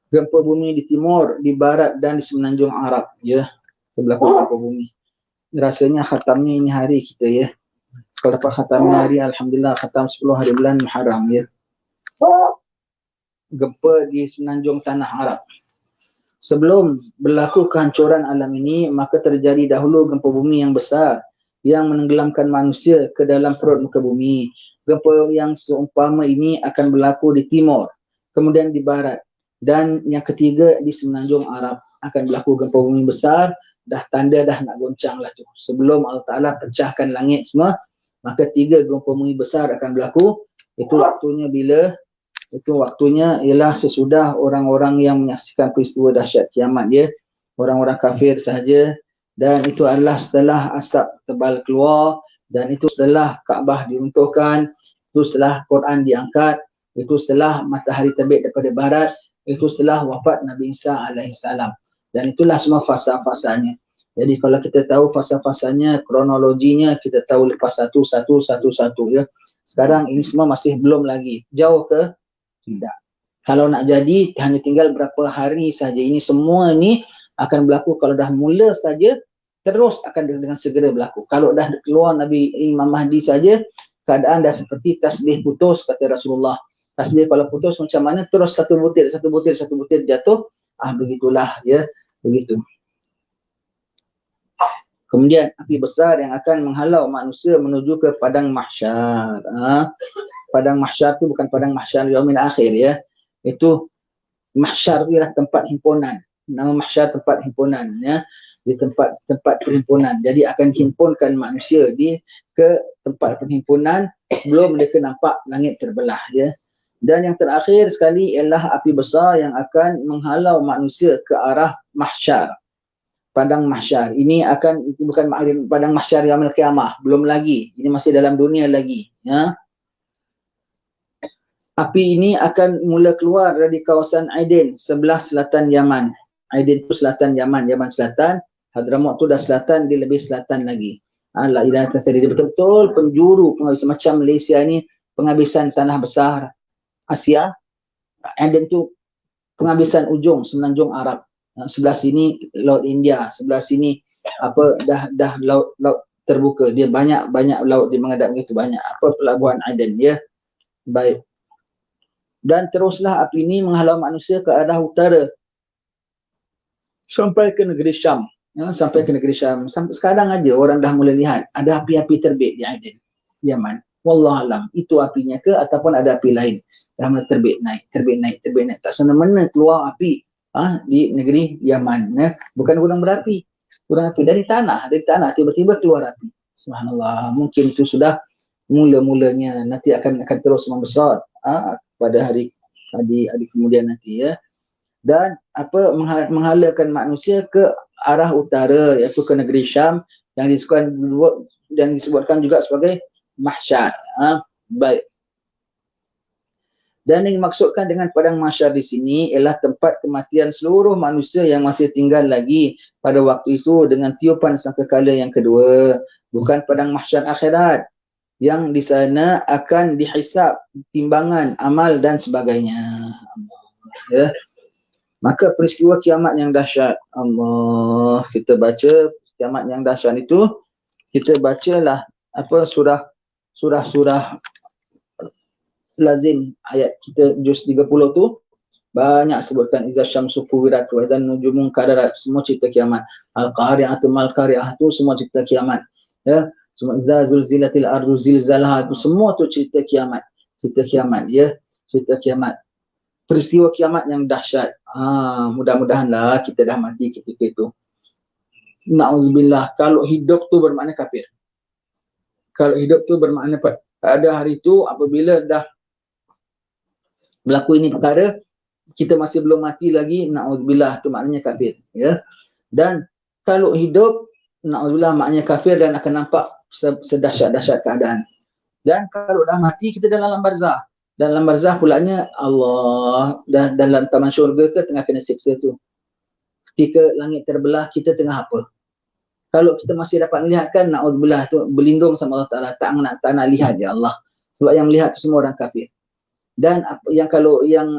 Gempa bumi di timur, di barat dan di semenanjung Arab, ya. Berlaku gempa bumi. Rasanya khatamnya ini hari kita, ya. Kalau dapat khatamnya hari, alhamdulillah, khatam 10 hari bulan Muharram, ya. Gempa di semenanjung tanah Arab. Sebelum berlaku kehancuran alam ini, maka terjadi dahulu gempa bumi yang besar yang menenggelamkan manusia ke dalam perut muka bumi. Gempa yang seumpama ini akan berlaku di timur, kemudian di barat, dan yang ketiga di semenanjung Arab. Akan berlaku gempa bumi besar, dah tanda dah nak goncang lah tu. Sebelum Allah Ta'ala pecahkan langit semua, maka 3 gempa bumi besar akan berlaku. Itu waktunya bila? Itu waktunya ialah sesudah orang-orang yang menyaksikan peristiwa dahsyat kiamat, ya. Orang-orang kafir sahaja. Dan itu adalah setelah asap tebal keluar, dan itu setelah Kaabah diruntuhkan, itu setelah Quran diangkat, itu setelah matahari terbit daripada barat, itu setelah wafat Nabi Isa alaihissalam. Dan itulah semua fasa-fasanya. Jadi kalau kita tahu fasa-fasanya, kronologinya, kita tahu lepas satu, ya. Sekarang ini semua masih belum lagi. Jauh ke? Tidak. Kalau nak jadi, hanya tinggal berapa hari saja. Ini semua ni akan berlaku kalau dah mula saja, terus akan dengan segera berlaku. Kalau dah keluar Nabi Imam Mahdi saja, keadaan dah seperti tasbih putus, kata Rasulullah. Tasbih kalau putus macam mana? Terus satu butir jatuh. Begitulah, ya. Begitu. Kemudian api besar yang akan menghalau manusia menuju ke padang mahsyar. Padang mahsyar tu bukan padang mahsyar yaumil akhir, ya. Itu mahsyar ialah tempat himpunan. Nama mahsyar tempat himpunan, ya. Di tempat perhimpunan. Jadi akan himpunkan manusia ke tempat perhimpunan sebelum mereka nampak langit terbelah, ya. Dan yang terakhir sekali ialah api besar yang akan menghalau manusia ke arah mahsyar. Padang mahsyar. Ini bukan padang mahsyar yaumil qiyamah, belum lagi. Ini masih dalam dunia lagi, ya. Api ini akan mula keluar dari kawasan Aden, sebelah selatan Yaman. Aden itu selatan Yaman, Yaman selatan. Hadramaut tu dah selatan, dia lebih selatan lagi. La ilaha illallah, dia betul-betul penjuru penghabisan. Macam Malaysia ni penghabisan tanah besar Asia. Aden tu penghabisan ujung semenanjung Arab. Sebelah sini Laut India, sebelah sini dah laut terbuka. Dia banyak laut dia menghadap begitu banyak. Pelabuhan Aden, ya. Baik. Dan teruslah api ini menghalau manusia ke arah utara sampai ke negeri Syam, ya, sampai ke negeri Syam. Sampai sekarang aja orang dah mula lihat ada api-api terbit di Aden, Yaman. Wallahualam, itu apinya ke ataupun ada api lain dah mula terbit naik. Tak semena-mena keluar api di negeri Yaman, ya. Bukan gunung berapi, dari tanah tiba-tiba keluar api. Subhanallah, mungkin itu sudah mula-mulanya, nanti akan terus membesar pada hari kemudian nanti, ya. Dan menghalakan manusia ke arah utara, iaitu ke negeri Syam yang disebutkan juga sebagai mahsyar. Baik. Dan yang dimaksudkan dengan padang mahsyar di sini ialah tempat kematian seluruh manusia yang masih tinggal lagi pada waktu itu dengan tiupan sangkakala yang kedua. Bukan padang mahsyar akhirat, yang di sana akan dihisab timbangan amal dan sebagainya. Ya. Maka peristiwa kiamat yang dahsyat, Allah, kita baca kiamat yang dahsyat itu, kita bacalah surah lazim ayat kita juz 30 tu banyak sebutkan iza syamsu kuwirat wa idzan nujumun kadarat, semua cerita kiamat. Al-qari'atu mal qari'ah tu semua cerita kiamat, ya. Semua iza zulzilatil ardu zilzalaha itu semua tu cerita kiamat, ya, cerita kiamat. Peristiwa kiamat yang dahsyat. Mudah-mudahanlah kita dah mati ketika itu. Na'udzubillah, kalau hidup tu bermakna kafir. Kalau hidup tu bermakna pada hari itu apabila dah berlaku ini perkara, kita masih belum mati lagi, na'udzubillah, tu maknanya kafir, ya. Dan kalau hidup, na'udzubillah, maknanya kafir dan akan nampak sedahsyat-dahsyat keadaan. Dan kalau dah mati, kita dalam barzah. Dalam barzah pulanya Allah, dah dalam taman syurga ke tengah kena siksa tu. Ketika langit terbelah, kita tengah apa? Kalau kita masih dapat melihatkan, na'udzubillah tu berlindung sama Allah Ta'ala, tak nak lihat ya Allah. Sebab yang melihat tu semua orang kafir. Dan yang kalau yang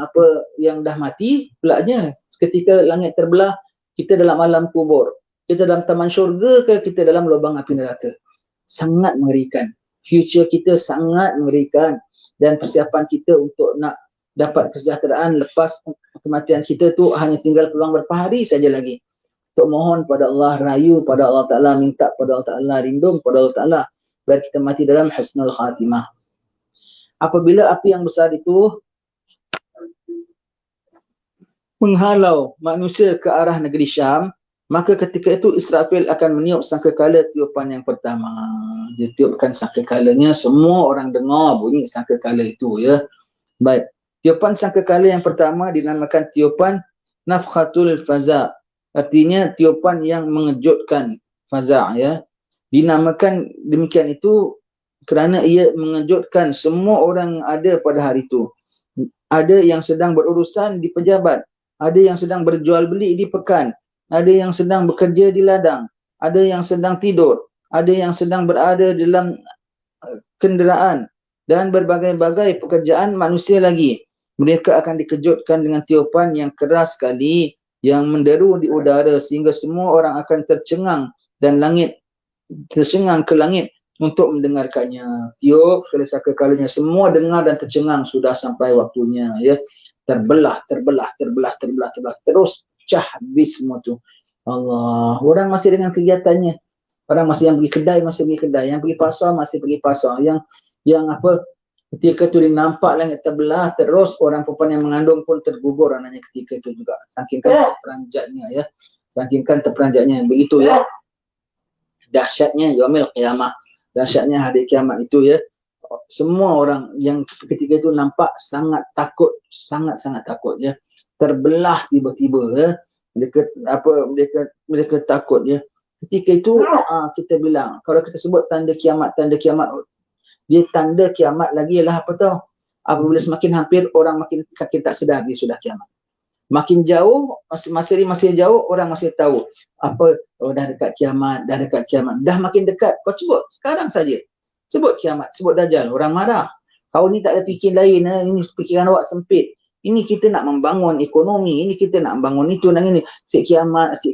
dah mati pulaknya, ketika langit terbelah, kita dalam alam kubur, kita dalam taman syurga ke kita dalam lubang api neraka. Sangat mengerikan. Future kita sangat mengerikan, dan persiapan kita untuk nak dapat kesejahteraan lepas kematian kita tu hanya tinggal peluang beberapa hari saja lagi. Untuk mohon pada Allah, rayu pada Allah Ta'ala, minta pada Allah Ta'ala, rindung pada Allah Ta'ala, biar kita mati dalam husnul khatimah. Apabila api yang besar itu menghalau manusia ke arah negeri Syam, maka ketika itu Israfil akan meniup sangkakala tiupan yang pertama. Dia tiupkan sangkakalanya, semua orang dengar bunyi sangkakala itu ya. Baik, tiupan sangkakala yang pertama dinamakan tiupan nafkhatul faza. Artinya tiupan yang mengejutkan, faza' ya. Dinamakan demikian itu kerana ia mengejutkan semua orang yang ada pada hari itu. Ada yang sedang berurusan di pejabat, ada yang sedang berjual beli di pekan, ada yang sedang bekerja di ladang, ada yang sedang tidur, ada yang sedang berada dalam kenderaan, dan berbagai-bagai pekerjaan manusia lagi. Mereka akan dikejutkan dengan tiupan yang keras sekali, yang menderu di udara sehingga semua orang akan tercengang ke langit untuk mendengarkannya. Tiup sekali sangkakalanya, semua dengar dan tercengang, sudah sampai waktunya ya. Terbelah, terus pecah habis semua tu. Allah, orang masih dengan kegiatannya. Orang masih yang pergi kedai masih pergi kedai, yang pergi pasar masih pergi pasar, yang ketika tu dia nampak langit terbelah, terus orang perempuan yang mengandung pun tergugur anaknya ketika itu juga. Saking terperanjatnya ya. Saking terperanjatnya. Begitu ya. Dahsyatnya yaumil qiyamah. Dahsyatnya hari kiamat itu ya. Semua orang yang ketika itu nampak sangat takut, sangat-sangat takut ya. Terbelah tiba-tiba ya. Mereka takut ya. Ketika itu kita bilang, kalau kita sebut tanda kiamat, dia tanda kiamat lagi ialah apa tahu? Apabila semakin hampir, orang makin sakit tak sedar dia sudah kiamat. Makin jauh, masih jauh, orang masih tahu apa, dah dekat kiamat, dah makin dekat. Kau sebut sekarang saja, sebut kiamat, sebut dajjal, orang marah. Kau ni tak ada fikir lain, ini fikiran awak sempit. Ini kita nak membangun ekonomi, ini kita nak membangun itu dan ini. Asyik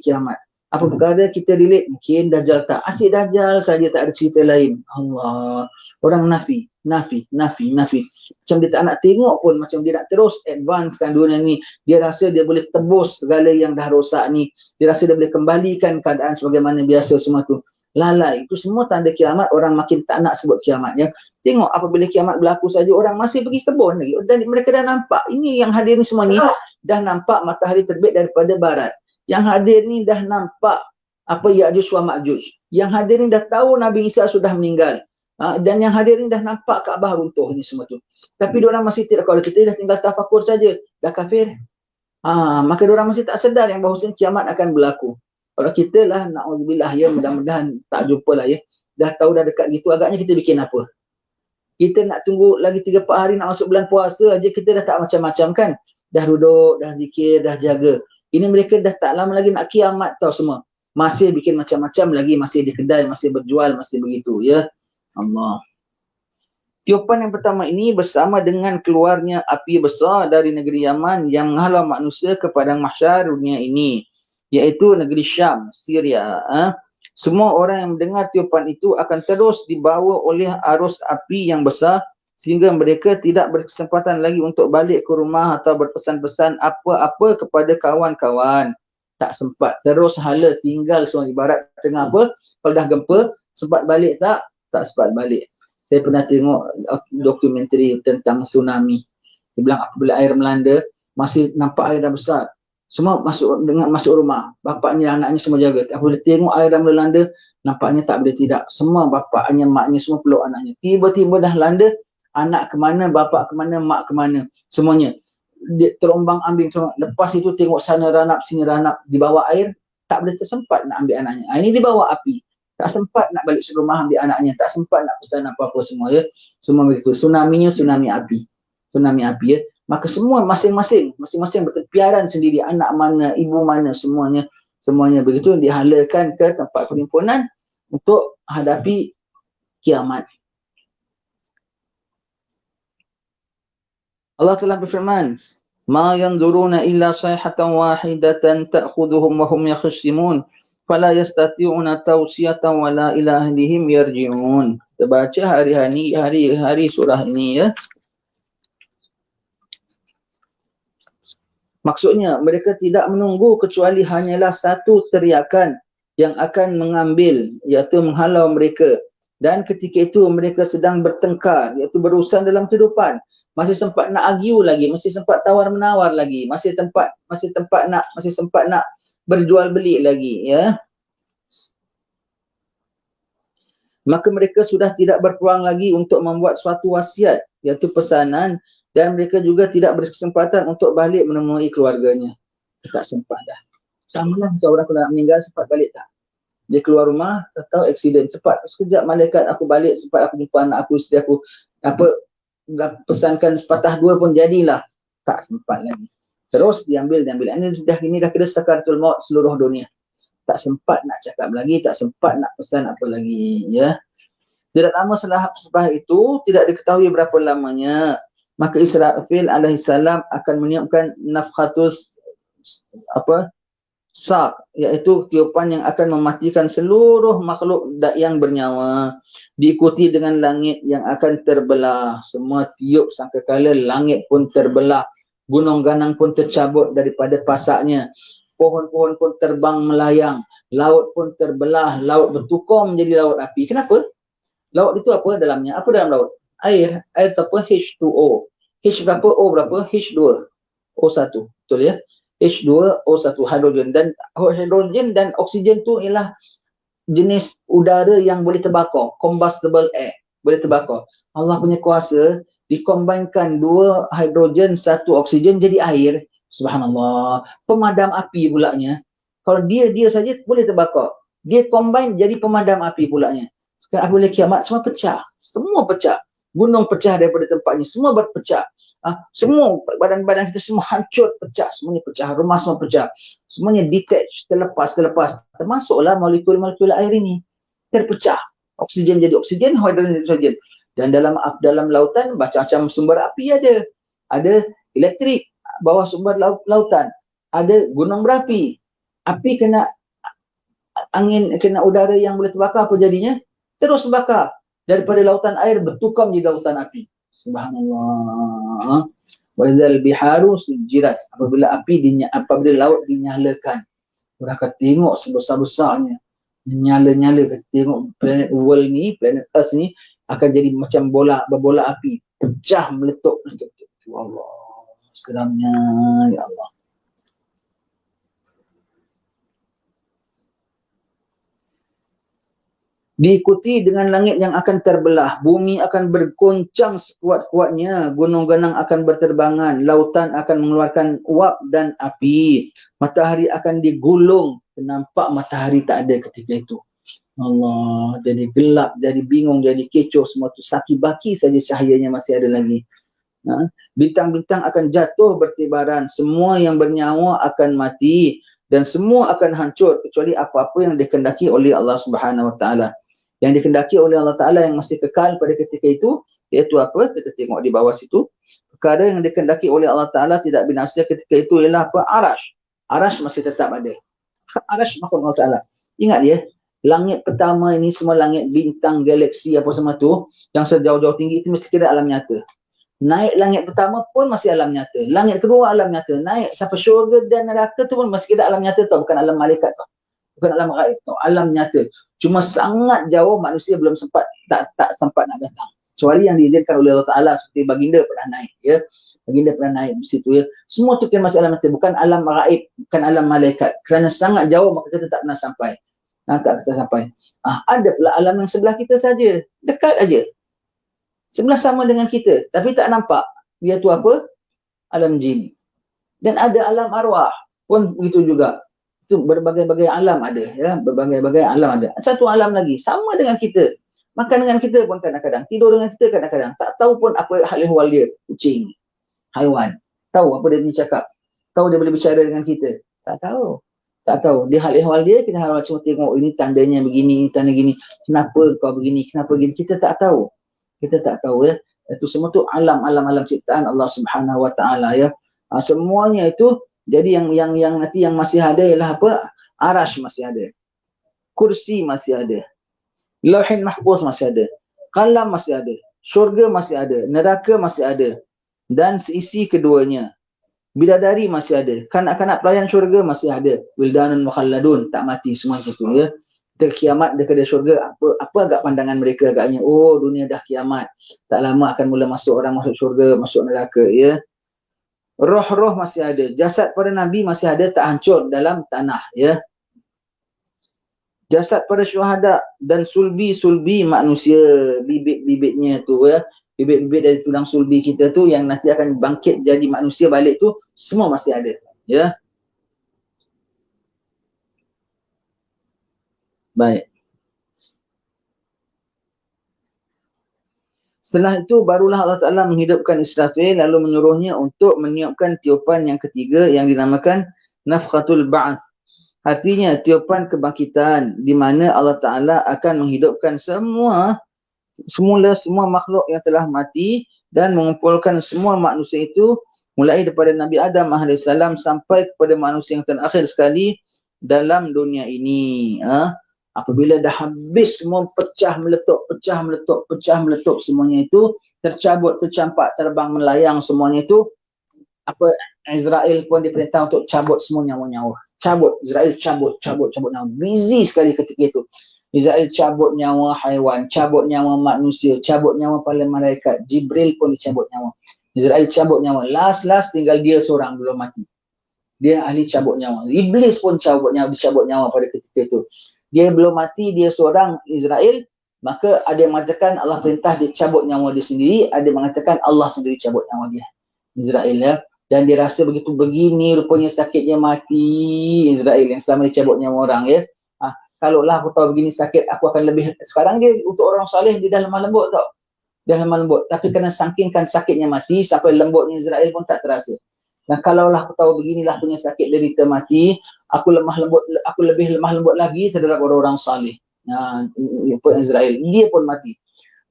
kiamat. Apa perkara kita relate, mungkin dajjal tak. Asyik dajjal saja, tak ada cerita lain. Allah. Orang nafi. Macam dia tak nak tengok pun, macam dia nak terus advancekan dunia ni. Dia rasa dia boleh tebus segala yang dah rosak ni. Dia rasa dia boleh kembalikan keadaan sebagaimana biasa semua tu. Lalai. Itu semua tanda kiamat, orang makin tak nak sebut kiamat ya. Tengok apabila kiamat berlaku saja, orang masih pergi kebun lagi. Dan mereka dah nampak. Ini yang hadir ni semua ni, dah nampak matahari terbit daripada barat. Yang hadir ni dah nampak apa Ya'juj wa Ma'juj. Yang hadir ni dah tahu Nabi Isa sudah meninggal. Dan yang hadir ni dah nampak Kaabah runtuh ni semua tu. Tapi diorang masih tidak, kalau kita dah tinggal tafakur saja, dah kafir. Maka diorang masih tak sedar yang bahawa kiamat akan berlaku. Kalau kita lah, na'udzubillah ya, mudah-mudahan tak jumpa lah ya. Dah tahu dah dekat gitu, agaknya kita bikin apa? Kita nak tunggu lagi 3-4 hari nak masuk bulan puasa aja, kita dah tak macam-macam kan. Dah duduk, dah zikir, dah jaga. Ini mereka dah tak lama lagi nak kiamat tau semua. Masih bikin macam-macam lagi, masih di kedai, masih berjual, masih begitu ya. Allah. Tiupan yang pertama ini bersama dengan keluarnya api besar dari negeri Yaman yang menghalau manusia ke padang mahsyar dunia ini, iaitu negeri Syam, Syria. Semua orang yang mendengar tiupan itu akan terus dibawa oleh arus api yang besar sehingga mereka tidak berkesempatan lagi untuk balik ke rumah atau berpesan-pesan apa-apa kepada kawan-kawan. Tak sempat. Terus hala tinggal semua. Ibarat tengah apa, kalau dah gempa, sempat balik tak? Tak sempat balik. Saya pernah tengok dokumentari tentang tsunami. Dia bilang apabila air melanda, masih nampak air dah besar. Semua masuk rumah. Bapaknya, anaknya semua jaga. Apabila tengok air dah melanda, nampaknya tak boleh tidak. Semua bapaknya, maknya semua peluk anaknya. Tiba-tiba dah landa, anak ke mana, bapak ke mana, mak ke mana. Semuanya. Dia terombang ambing semua. Lepas itu tengok sana ranap, sini ranap. Di bawah air, tak boleh tersempat nak ambil anaknya. Ini di bawah api. Tak sempat nak balik ke rumah ambil anaknya. Tak sempat nak pesan apa-apa semua ya. Semua begitu. Tsunami-nya tsunami api. Tsunami api ya. Maka semua masing-masing berterpiaran sendiri. Anak mana, ibu mana, semuanya semuanya begitu dihalalkan ke tempat perhimpunan untuk hadapi kiamat. Allah telah berfirman, "Ma yanzuruna illa sayhatan wahidatan ta'khudhuhum wa hum yakhsimun, fala yastati'una tawsiyatan wala ila ahlihim yarji'un." Kita baca hari surah ini ya. Maksudnya mereka tidak menunggu kecuali hanyalah satu teriakan yang akan mengambil, iaitu menghalau mereka. Dan ketika itu mereka sedang bertengkar, iaitu berurusan dalam kehidupan. Masih sempat nak argue lagi, masih sempat tawar-menawar lagi, masih sempat nak berjual beli lagi, ya. Maka mereka sudah tidak berpeluang lagi untuk membuat suatu wasiat, iaitu pesanan, dan mereka juga tidak berkesempatan untuk balik menemui keluarganya. Tak sempat dah. Sama lah macam orang nak meninggal, sempat balik tak? Dia keluar rumah, atau aksiden, sempat. Sekejap malaikat aku balik, sempat aku jumpa anak aku, isteri aku, pesankan sepatah dua pun jadilah. Tak sempat lagi. Terus diambil. Ini dah kena sakaratul maut seluruh dunia. Tak sempat nak cakap lagi, tak sempat nak pesan apa lagi, ya. Tidak lama selepas itu, tidak diketahui berapa lamanya, maka Israfil alaihissalam akan meniupkan nafkhatus saq, iaitu tiupan yang akan mematikan seluruh makhluk yang bernyawa, diikuti dengan langit yang akan terbelah. Semua tiup sangkakala langit pun terbelah, gunung ganang pun tercabut daripada pasaknya, pohon-pohon pun terbang melayang, laut pun terbelah, laut bertukar menjadi laut api. Kenapa? Laut itu apa dalamnya? Apa dalam laut? Air itu apa? H2O. H berapa? O berapa? H2. O1. Betul ya? H2O1, hidrogen. Dan hidrogen dan oksigen tu ialah jenis udara yang boleh terbakar. Combustible air. Boleh terbakar. Allah punya kuasa dikombinkan dua hidrogen, satu oksigen jadi air. Subhanallah. Pemadam api pulanya. Kalau dia saja boleh terbakar. Dia combine jadi pemadam api pulanya. Sekarang apabila kiamat, semua pecah. Semua pecah. Gunung pecah daripada tempatnya. Semua berpecah. Semua badan-badan kita semua hancur, pecah. Semuanya pecah. Rumah semua pecah. Semuanya detach, terlepas. Termasuklah molekul-molekul air ini. Terpecah. Oksigen jadi oksigen, hidrogen jadi hidrogen. Dan dalam lautan, macam-macam sumber api ada. Ada elektrik, bawah sumber lautan. Ada gunung berapi. Api kena angin, kena udara yang boleh terbakar, apa jadinya? Terus bakar. Daripada lautan air bertukar menjadi lautan api. Subhanallah. Wa idzal biharu sujirat. Apabila laut dinyalakan. Orang akan tengok sebesar-besarnya. Nyala-nyala. Kita tengok planet world ni, planet Earth ni akan jadi macam berbola api. Pecah, meletup. Allah. Seramnya. Ya Allah. Diikuti dengan langit yang akan terbelah, bumi akan bergoncang sekuat-kuatnya, gunung ganang akan berterbangan, lautan akan mengeluarkan uap dan api, matahari akan digulung, nampak matahari tak ada ketika itu. Allah, jadi gelap, jadi bingung, jadi kecoh, semua tu saki-baki saja cahayanya masih ada lagi. Bintang-bintang akan jatuh bertibaran, semua yang bernyawa akan mati dan semua akan hancur kecuali apa-apa yang dikehendaki oleh Allah Subhanahu Wa Taala. Yang dikehendaki oleh Allah Ta'ala yang masih kekal pada ketika itu, iaitu apa? Kita tengok di bawah situ. Perkara yang dikehendaki oleh Allah Ta'ala tidak binasa ketika itu ialah apa? Arash. Arash masih tetap ada. Arash makhluk Allah Ta'ala. Ingat dia, langit pertama ini semua langit bintang, galaksi apa semua tu, yang sejauh-jauh tinggi itu mesti kira alam nyata. Naik langit pertama pun masih alam nyata. Langit kedua alam nyata. Naik sampai syurga dan neraka tu pun masih kira alam nyata tau. Bukan alam malaikat tau. Bukan alam gaib tau. Alam nyata. Cuma sangat jauh manusia belum sempat, tak sempat nak datang. Kecuali yang diizinkan oleh Allah Ta'ala seperti baginda pernah naik. Ya. Baginda pernah naik di situ. Ya. Semua tu kan masih alam nyata. Bukan alam gaib. Bukan alam malaikat. Kerana sangat jauh maka kita tak pernah sampai. Tak kita sampai. Ada pula alam yang sebelah kita saja. Dekat aja. Sebelah sama dengan kita, tapi tak nampak. Dia tu apa? Alam jin. Dan ada alam arwah pun begitu juga. Itu berbagai-bagai alam ada, ya, berbagai-bagai alam ada. Satu alam lagi sama dengan kita. Makan dengan kita pun kadang-kadang, tidur dengan kita kadang-kadang. Tak tahu pun apa hal ehwal dia, kucing, haiwan. Tahu apa dia punya cakap. Tahu dia boleh bicara dengan kita. Tak tahu. Tak tahu. Dia hal ehwal dia, kita harus cuma tengok ini tandanya begini, tanda gini. Kenapa kau begini, kenapa begini. Kita tak tahu. Kita tak tahu ya. Itu semua tu alam ciptaan Allah Subhanahu Wa Taala ya. Semuanya itu jadi yang nanti yang masih ada ialah apa? Arash masih ada. Kursi masih ada. Lauhin mahfuz masih ada. Qalam masih ada. Syurga masih ada. Neraka masih ada. Dan seisi keduanya. Bidadari masih ada. Kanak-kanak pelayan syurga masih ada. Wildanun mukhalladun, tak mati semua itu ya. Kita kiamat dekat syurga, apa agak pandangan mereka agaknya? Oh, dunia dah kiamat. Tak lama akan mula masuk orang masuk syurga, masuk neraka ya. Roh-roh masih ada. Jasad para nabi masih ada, tak hancur dalam tanah ya. Jasad para syuhada dan sulbi-sulbi manusia, bibit-bibitnya tu ya. Bibit-bibit dari tulang sulbi kita tu yang nanti akan bangkit jadi manusia balik tu, semua masih ada ya. Baik. Setelah itu barulah Allah Ta'ala menghidupkan Israfil lalu menyuruhnya untuk meniupkan tiupan yang ketiga yang dinamakan nafkhatul ba'ath. Artinya tiupan kebangkitan di mana Allah Ta'ala akan menghidupkan semua makhluk yang telah mati dan mengumpulkan semua manusia itu mulai daripada Nabi Adam AS sampai kepada manusia yang terakhir sekali dalam dunia ini. Apabila dah habis semua pecah meletup semuanya itu, tercabut, tercampak, terbang melayang semuanya itu, apa Israel pun diperintah untuk cabut semua nyawa-nyawa. Cabut, Israel cabut nyawa. Busy sekali ketika itu. Israel cabut nyawa haiwan, cabut nyawa manusia, cabut nyawa para malaikat. Jibril pun dicabut nyawa. Israel cabut nyawa. Last tinggal dia seorang belum mati. Dia ahli cabut nyawa. Iblis pun dicabut nyawa pada ketika itu. Dia belum mati, dia seorang Israel. Maka ada yang mengatakan Allah perintah dia cabut nyawa dia sendiri. Ada yang mengatakan Allah sendiri cabut nyawa dia. Israel ya. Dan dia rasa begitu begini rupanya sakitnya mati Israel yang selama dia cabut nyawa orang ya. Kalaulah aku tahu begini sakit, aku akan lebih. Sekarang dia untuk orang soleh dia dah lemah lembut tau. Dah lemah lembut. Tapi kena sangkingkan sakitnya mati sampai lembutnya Israel pun tak terasa. Dan kalaulah aku tahu beginilah punya sakit derita mati, aku lebih lemah lembut lagi terhadap orang-orang soleh. Israel. Dia pun mati.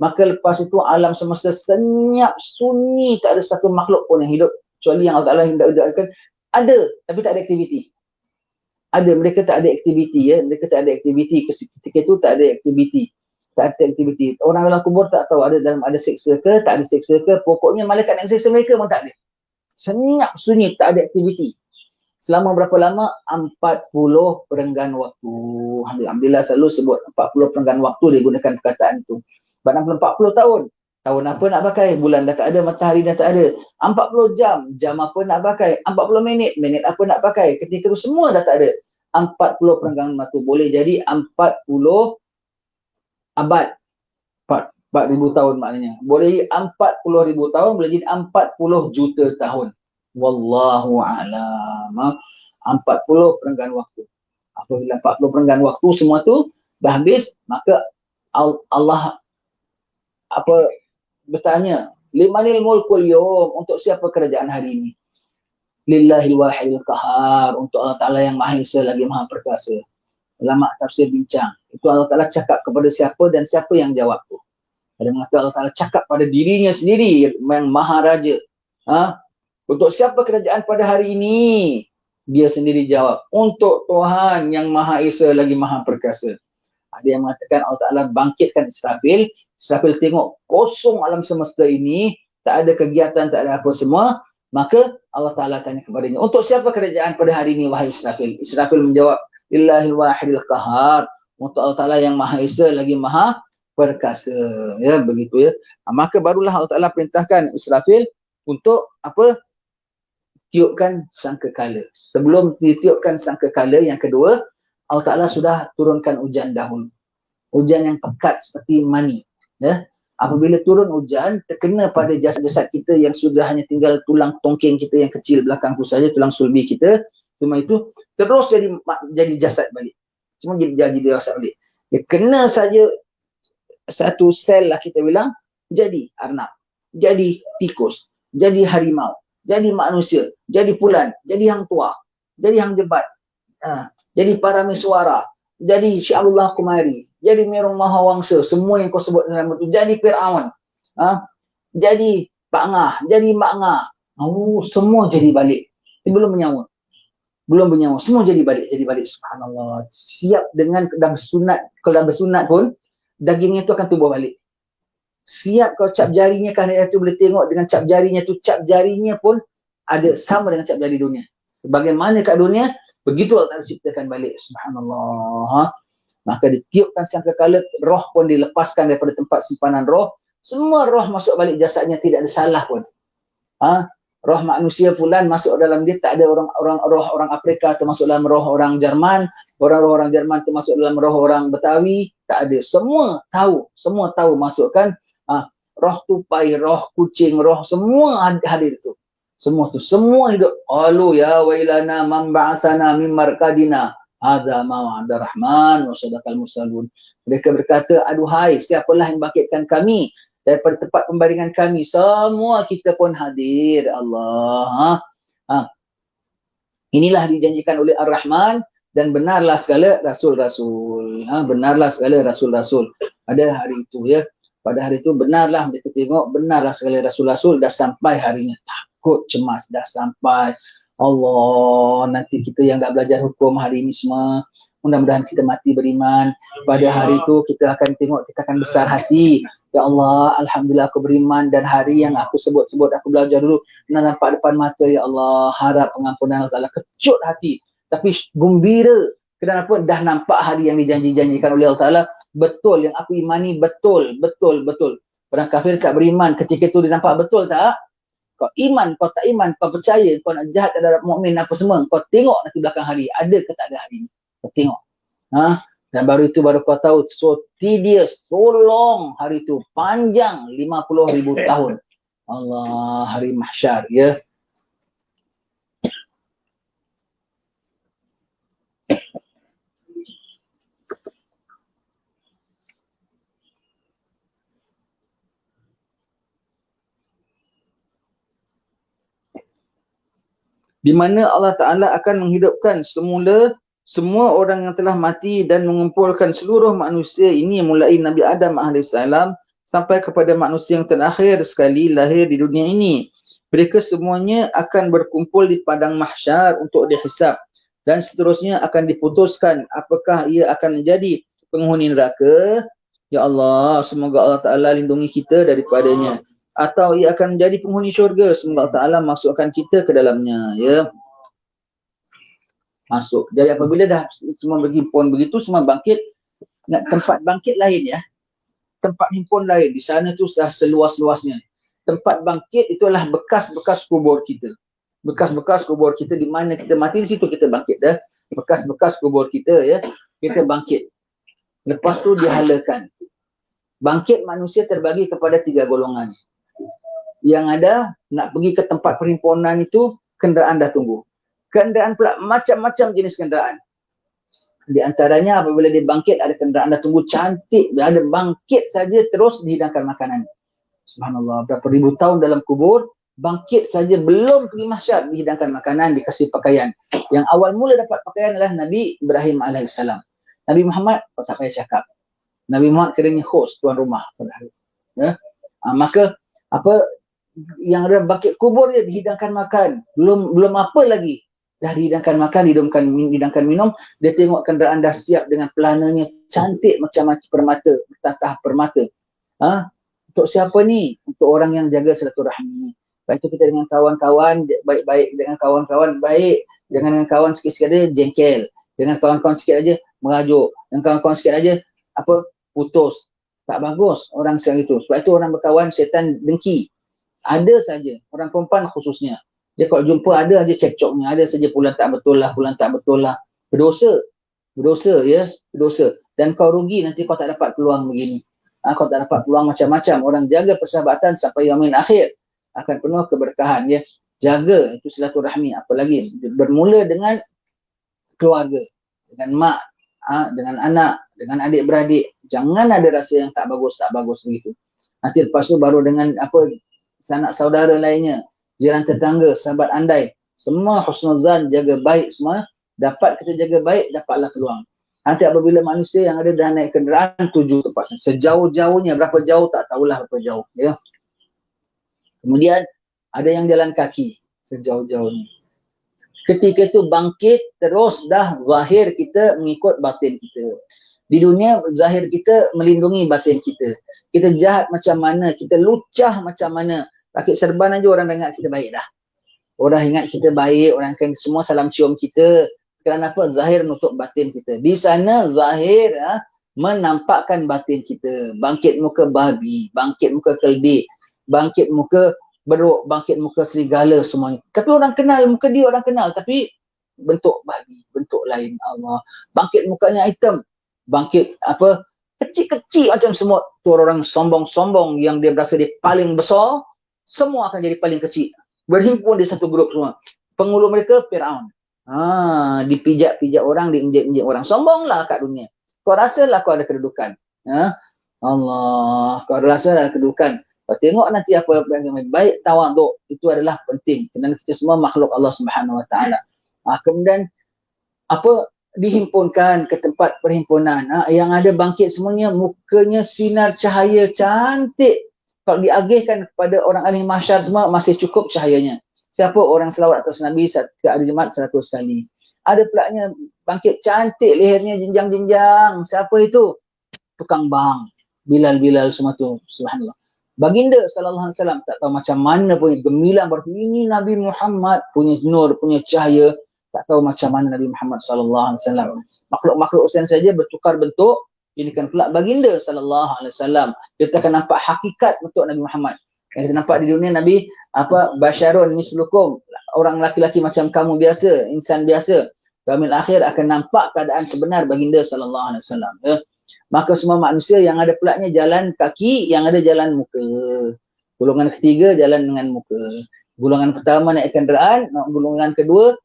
Maka lepas itu alam semesta senyap, sunyi, tak ada satu makhluk pun yang hidup. Kecuali yang Allah Ta'ala hidupkan. Ada, tapi tak ada aktiviti. Ada, mereka tak ada aktiviti ya. Mereka tak ada aktiviti. Ketika itu tak ada aktiviti. Tak ada aktiviti. Orang dalam kubur tak tahu ada seksa ke, tak ada seksa ke. Pokoknya malaikat yang seksa mereka pun tak ada. Senyap sunyi, tak ada aktiviti. Selama berapa lama? 40 perenggan waktu. Alhamdulillah selalu sebut 40 perenggan waktu dia gunakan perkataan itu. 40 tahun. Tahun apa nak pakai? Bulan dah tak ada, matahari dah tak ada. 40 jam. Jam apa nak pakai? 40 minit. Minit apa nak pakai? Ketika itu semua dah tak ada. 40 perenggan waktu. Boleh jadi 40 abad. 4,000 tahun maknanya. Boleh jadi 40,000 tahun. Boleh jadi 40 juta tahun. Wallahu a'lam. 40 perenggan waktu. Apabila 40 perenggan waktu semua tu dah habis, maka Allah bertanya, limanil mulkul yawm, untuk siapa kerajaan hari ini? Lillahil wahidil qahar, untuk Allah Ta'ala yang Maha Esa lagi Maha Perkasa. Ulama tafsir bincang. Itu Allah Ta'ala cakap kepada siapa dan siapa yang jawab tu. Ada yang mengatakan Allah Ta'ala cakap pada dirinya sendiri yang Maha Raja. Untuk siapa kerajaan pada hari ini? Dia sendiri jawab. Untuk Tuhan yang Maha Esa lagi Maha Perkasa. Ada yang mengatakan Allah Ta'ala bangkitkan Israfil. Israfil tengok kosong alam semesta ini, tak ada kegiatan, tak ada apa semua. Maka Allah Ta'ala tanya kepadanya, untuk siapa kerajaan pada hari ini wahai Israfil? Israfil menjawab, Illahil wahidil qahar, untuk Allah Ta'ala yang Maha Esa lagi Maha Perkasa. Ya, begitu ya. Maka barulah Allah Ta'ala perintahkan Israfil untuk apa? Tiupkan sangkakala. Sebelum ditiupkan sangkakala yang kedua, Allah Ta'ala sudah turunkan hujan dahulu. Hujan yang pekat seperti mani. Ya. Apabila turun hujan, terkena pada jasad-jasad kita yang sudah hanya tinggal tulang tongking kita yang kecil belakang tu saja, tulang sulbi kita, cuma itu terus jadi jasad balik. Cuma jadi jasad balik. Dia kena saja satu sel lah kita bilang, jadi arnab, jadi tikus, jadi harimau, jadi manusia, jadi pulan, jadi hang tua, jadi hang jebat. jadi Parameswara, jadi Syiarullah Kumari, jadi Merong Mahawangsa, semua yang kau sebut dalam itu, jadi Fir'aun, jadi Pak Ngah, jadi Mak Ngah, semua jadi balik. Dia belum bernyawa, semua jadi balik, subhanallah. Siap dengan dalam sunat, kalau dalam bersunat pun, dagingnya itu akan tumbuh balik. Siap kau cap jarinya kan itu boleh tengok dengan cap jarinya tu, cap jarinya pun ada sama dengan cap jari dunia. Bagaimana kat dunia, begitu Allah Ta'ala ciptakan balik, subhanallah. Maka ditiupkan sangkakala, roh pun dilepaskan daripada tempat simpanan roh, semua roh masuk balik jasadnya, tidak ada salah pun. Roh manusia pulan masuk dalam dia, tak ada roh orang Afrika termasuk dalam roh orang Jerman, orang Jerman termasuk dalam roh orang Betawi, tak ada. Semua tahu masukkan roh tupai, roh kucing, roh semua hadir itu. Semua hidup. Qalu ya wailana man ba'atsana min marqadina hadza ma wa'ada rahman wa sadaqal mursalun. Mereka berkata, aduhai, siapalah yang bangkitkan kami daripada tempat pembaringan kami? Semua kita pun hadir, Allah. Inilah dijanjikan oleh Ar-Rahman, dan benarlah segala rasul-rasul. Benarlah segala rasul-rasul pada hari itu, ya. Pada hari itu benarlah, mereka tengok benarlah segala rasul-rasul, dah sampai harinya. Takut, cemas, dah sampai. Allah, nanti kita yang tak belajar hukum hari ini semua, mudah-mudahan kita mati beriman. Pada hari itu kita akan tengok, kita akan besar hati. Ya Allah, Alhamdulillah aku beriman, dan hari yang aku sebut-sebut, aku belajar dulu, nampak depan mata, Ya Allah, harap pengampunan Allah Ta'ala, kecut hati. Tapi gembira, kenapa? Dah nampak hari yang dijanji-janjikan oleh Allah Ta'ala, betul, yang aku imani, betul. Orang kafir tak beriman, ketika itu dia nampak betul tak? Kau iman, kau tak iman, kau percaya, kau nak jahat terhadap mukmin apa semua, kau tengok nanti belakang hari, ada ke tak ada hari ini. Kau tengok. Dan baru itu baru kau tahu, so tedious, so long hari itu, panjang 50,000 tahun. Allah, hari mahsyar, ya. Di mana Allah Ta'ala akan menghidupkan semua orang yang telah mati dan mengumpulkan seluruh manusia ini, mulai Nabi Adam AS sampai kepada manusia yang terakhir sekali lahir di dunia ini. Mereka semuanya akan berkumpul di padang mahsyar untuk dihisab, dan seterusnya akan diputuskan apakah ia akan menjadi penghuni neraka. Ya Allah, semoga Allah Ta'ala lindungi kita daripadanya, atau ia akan menjadi penghuni syurga. Semoga Allah Ta'ala masukkan kita ke dalamnya, ya. Masuk. Jadi apabila dah semua berhimpun begitu, semua bangkit, tempat bangkit lain, ya. Tempat himpun lain, di sana tu dah seluas-luasnya. Tempat bangkit itulah bekas-bekas kubur kita. Bekas-bekas kubur kita, di mana kita mati, di situ kita bangkit dah. Bekas-bekas kubur kita, ya. Kita bangkit. Lepas tu dihalakan. Bangkit manusia terbagi kepada 3 golongan. Yang ada, nak pergi ke tempat perhimpunan itu, kenderaan dah tunggu. Kenderaan pula macam-macam jenis kenderaan. Di antaranya apabila dia bangkit, ada kenderaan dah tunggu cantik, ada bangkit saja terus dihidangkan makanan. Subhanallah, berapa ribu tahun dalam kubur, bangkit saja belum pergi mahsyar, dihidangkan makanan, dikasih pakaian. Yang awal mula dapat pakaian adalah Nabi Ibrahim AS. Nabi Muhammad, kau tak payah cakap. Nabi Muhammad kerana host, tuan rumah pada hari. Ya? Maka apa yang ada bangkit kubur dia dihidangkan makan, belum apa lagi, dah dihidangkan makan, dihidangkan minum. Dia tengok kenderaan dah siap dengan pelananya cantik macam permata, bertatah permata. Untuk siapa ni? Untuk orang yang jaga silaturahmi. Lepas itu kita dengan kawan-kawan baik-baik, dengan kawan-kawan baik, jangan dengan kawan sikit-sikit aja jengkel, dengan kawan-kawan sikit aja merajuk, dengan kawan-kawan sikit aja putus. Tak bagus orang seperti itu. Sebab itu orang berkawan, syaitan dengki. Ada saja, orang perempuan khususnya. Dia kalau jumpa ada aja cekcoknya, ada saja pulang tak betul lah. Berdosa, ya, berdosa. Dan kau rugi nanti kau tak dapat peluang begini. Kau tak dapat peluang macam-macam. Orang jaga persahabatan sampai yaumil akhir akan penuh keberkahan, ya. Jaga itu silaturahmi, apalagi bermula dengan keluarga, dengan mak, dengan anak, dengan adik-beradik. Jangan ada rasa yang tak bagus begitu. Nanti lepas tu baru dengan sanak saudara lainnya, jiran tetangga, sahabat andai, semua husnuzan, jaga baik semua Dapat kita jaga baik, dapatlah peluang. Nanti apabila manusia yang ada dah naik kenderaan, tuju tempat sejauh-jauhnya, berapa jauh tak tahulah berapa jauh, ya. Kemudian ada yang jalan kaki sejauh-jauhnya. Ketika itu bangkit, terus dah zahir kita mengikut batin kita. Di dunia zahir kita melindungi batin kita. Kita jahat macam mana, kita lucah macam mana, pakai serban aja orang ingat kita baik dah. Orang ingat kita baik, orang akan semua salam cium kita. Kerana apa? Zahir nutup batin kita. Di sana zahir menampakkan batin kita. Bangkit muka babi, bangkit muka keledek, bangkit muka beruk, bangkit muka serigala semuanya. Tapi orang kenal, muka dia orang kenal. Tapi bentuk babi, bentuk lain. Allah. Bangkit mukanya hitam. Bangkit apa? Kecil-kecil macam semut. Tu orang sombong-sombong yang dia berasa dia paling besar. Semua akan jadi paling kecil. Berhimpun di satu grup semua. Penghulu mereka Firaun. Dipijak-pijak orang, diinjek-injek orang. Sombonglah kat dunia. Kau rasalah kau ada kedudukan. Allah. Kau rasalah ada kedudukan. Kau tengok nanti apa yang baik, tawaduk. Itu adalah penting. Kerana kita semua makhluk Allah Subhanahu Wa Taala. Kemudian apa dihimpunkan ke tempat perhimpunan. Yang ada bangkit semuanya, mukanya sinar cahaya cantik. Kalau diagihkan kepada orang ahli mahsyar semua, masih cukup cahayanya. Siapa orang selawat atas Nabi ke hari Jumaat 100 kali. Ada pulaknya bangkit cantik, lehernya jenjang-jenjang. Siapa itu? Tukang bang. Bilal-Bilal semua tu. Subhanallah. Baginda sallallahu alaihi wasallam tak tahu macam mana punya gemilang baru ini Nabi Muhammad punya nur, punya cahaya, tak tahu macam mana Nabi Muhammad sallallahu alaihi wasallam. Makhluk-makhluk usian saja bertukar bentuk, ini kan pula baginda sallallahu alaihi wasallam. Kita akan nampak hakikat bentuk Nabi Muhammad. Yang kita nampak di dunia Nabi basyarun mislukum, orang laki-laki macam kamu biasa, insan biasa. Yaumil akhir akan nampak keadaan sebenar baginda sallallahu alaihi wasallam. Maka semua manusia yang ada pulaknya jalan kaki, yang ada jalan muka. Golongan ketiga jalan dengan muka. Golongan pertama naik kenderaan, golongan kedua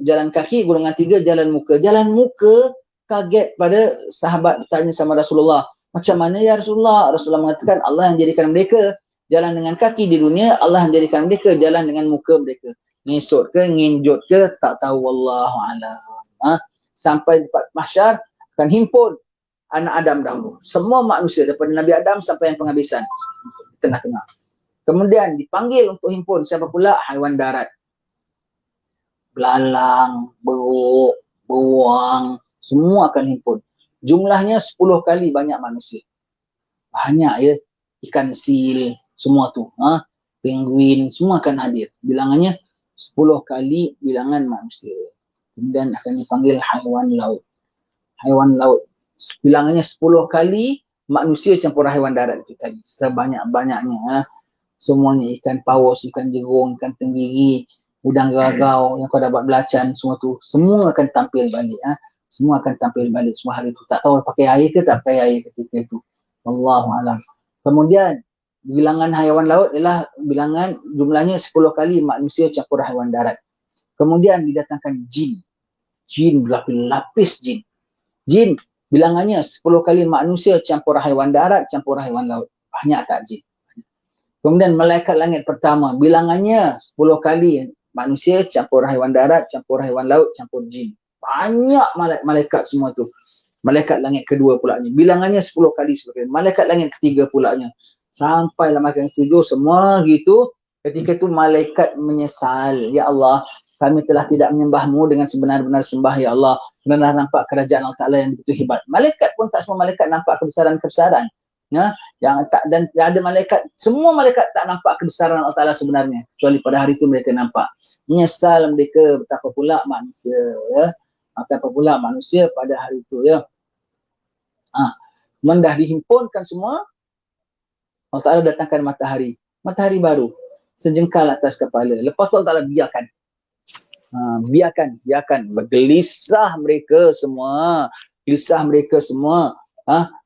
jalan kaki, golongan tiga jalan muka. Jalan muka kaget pada sahabat tanya sama Rasulullah, macam mana ya Rasulullah? Rasulullah mengatakan Allah yang jadikan mereka jalan dengan kaki di dunia, Allah yang jadikan mereka jalan dengan muka mereka. Ngisut ke, nginjut ke, tak tahu wallahu alam. Sampai tempat mahsyar akan himpun anak Adam dahulu. Semua manusia daripada Nabi Adam sampai yang penghabisan. Tengah-tengah. Kemudian dipanggil untuk himpun siapa pula? Haiwan darat. Belalang, beruk, beruang, semua akan himpun. Jumlahnya 10 kali banyak manusia. Banyak ya. Ikan sil, semua tu. Penguin, semua akan hadir. Bilangannya 10 kali bilangan manusia. Kemudian akan dipanggil haiwan laut. Haiwan laut. Bilangannya 10 kali manusia campur haiwan darat itu tadi. Sebanyak-banyaknya. Semuanya ikan paus, ikan jerung, ikan tenggiri, udang geragau yang kau dapat belacan, semua tu. Semua akan tampil balik. Semua akan tampil balik semua hari itu. Tak tahu pakai air ke tak pakai air ketika itu. Wallahualam. Kemudian bilangan haiwan laut ialah bilangan jumlahnya 10 kali manusia campur haiwan darat. Kemudian didatangkan jin. Jin berlapis-lapis jin. Jin bilangannya 10 kali manusia campur haiwan darat, campur haiwan laut. Banyak tak jin? Kemudian malaikat langit pertama, bilangannya 10 kali manusia campur haiwan darat, campur haiwan laut, campur jin. Banyak malaikat semua tu. Malaikat langit kedua pulaknya, bilangannya 10 kali sebagainya. Malaikat langit ketiga pulaknya. Sampailah malaikat ketujuh, semua gitu. Ketika itu malaikat menyesal. Ya Allah, kami telah tidak menyembahmu dengan sebenar-benar sembah ya Allah. Kerana nampak kerajaan Allah Ta'ala yang begitu hebat. Malaikat pun tak semua malaikat nampak kebesaran-kebesaran. Yang tak, dan ada malaikat, semua malaikat tak nampak kebesaran Allah Ta'ala sebenarnya. Kecuali pada hari itu mereka nampak. Menyesal mereka betapa pula manusia. Betapa pula manusia pada hari itu. Mendah dihimpunkan semua, Allah Ta'ala datangkan matahari. Matahari baru. Sejengkal atas kepala. Lepas tu Allah Ta'ala biarkan. Biarkan. Bergelisah mereka semua. Gelisah mereka semua.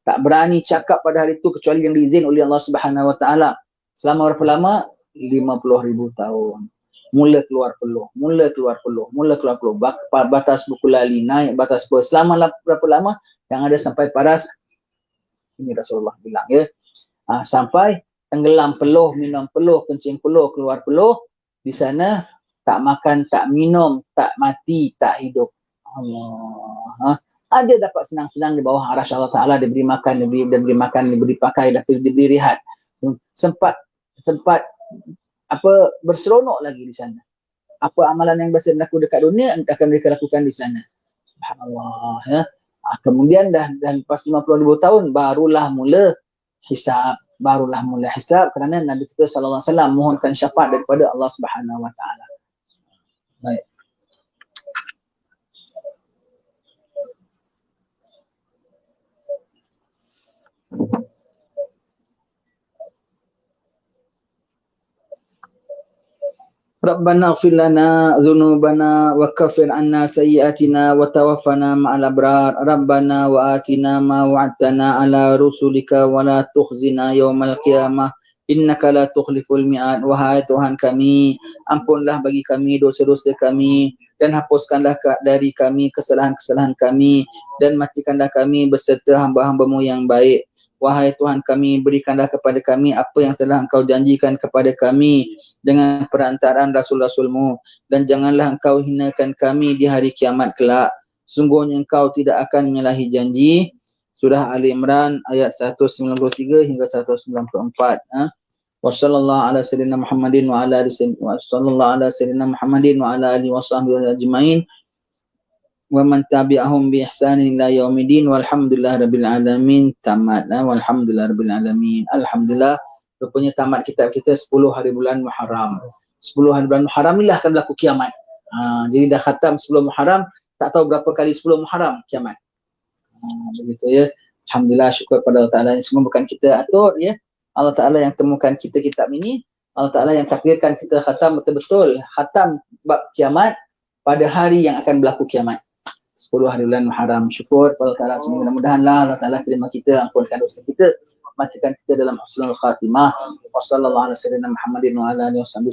Tak berani cakap pada hari itu kecuali yang diizin oleh Allah Subhanahu Wa Taala. Selama berapa lama? 50,000 tahun. Mula keluar peluh. Batas buku lali, naik batas peluh. Selama berapa lama? Yang ada sampai paras. Ini Rasulullah bilang ya. Sampai tenggelam peluh, minum peluh, kencing peluh, keluar peluh. Di sana tak makan, tak minum, tak mati, tak hidup. Allah. Ada dapat senang-senang di bawah arasy Allah Ta'ala, diberi makan, diberi makan, diberi pakai, diberi rehat. Sempat berseronok lagi di sana. Apa amalan yang biasa berlaku dekat dunia akan mereka lakukan di sana. Subhanallah. Ya. Kemudian dan lepas 50,000 tahun barulah mula hisab. Kerana Nabi kita sallallahu alaihi wasallam mohonkan syafaat daripada Allah Subhanahu wa taala. Baik. Rabbana ighfir lana dzunubana wa kaffir 'anna sayyi'atina wa tawaffana ma'al abrar. Rabbana wa atina ma wa'adtana 'ala rusulika wa la tukhzina yaumal qiyamah innaka la tukhliful mi'ad. Wahai Tuhan kami, ampunlah bagi kami dosa-dosa kami dan hapuskanlah dari kami kesalahan-kesalahan kami dan matikanlah kami beserta hamba-hamba-Mu yang baik. Wahai Tuhan kami, berikanlah kepada kami apa yang telah Engkau janjikan kepada kami dengan perantaraan Rasul-Rasul-Mu, dan janganlah Engkau hinakan kami di hari kiamat kelak. Sungguhnya Engkau tidak akan menyalahi janji. Surah Ali Imran ayat 193 hingga 194. Wa sallallahu ala sayyidina Muhammadin wa ala alihi wa sahbihi ajmain. Wa man tabi'ahum bi ihsanin ila yaumiddin walhamdulillah rabbil alamin. Tamat. Walhamdulillah rabbil alamin. Alhamdulillah, rupanya tamat kitab kita 10 hari bulan Muharram. 10 hari bulan Muharram inilah akan berlaku kiamat. Jadi dah khatam 10 Muharram, tak tahu berapa kali 10 Muharram kiamat. Begitu ya. Alhamdulillah, syukur pada Allah Ta'ala. Semua bukan kita atur ya. Allah Ta'ala yang temukan kita kitab ini. Allah Ta'ala yang takdirkan kita khatam betul-betul. Khatam bab kiamat pada hari yang akan berlaku kiamat. 10 hari bulan Muharram. Syukur pada Allah Ta'ala. Semoga mudah-mudahanlah Allah Ta'ala terima kita, ampunkan dosa kita, matikan kita dalam husnul khatimah. Wassallallahu ala sayyidina Muhammadin wa ala alihi wasallam.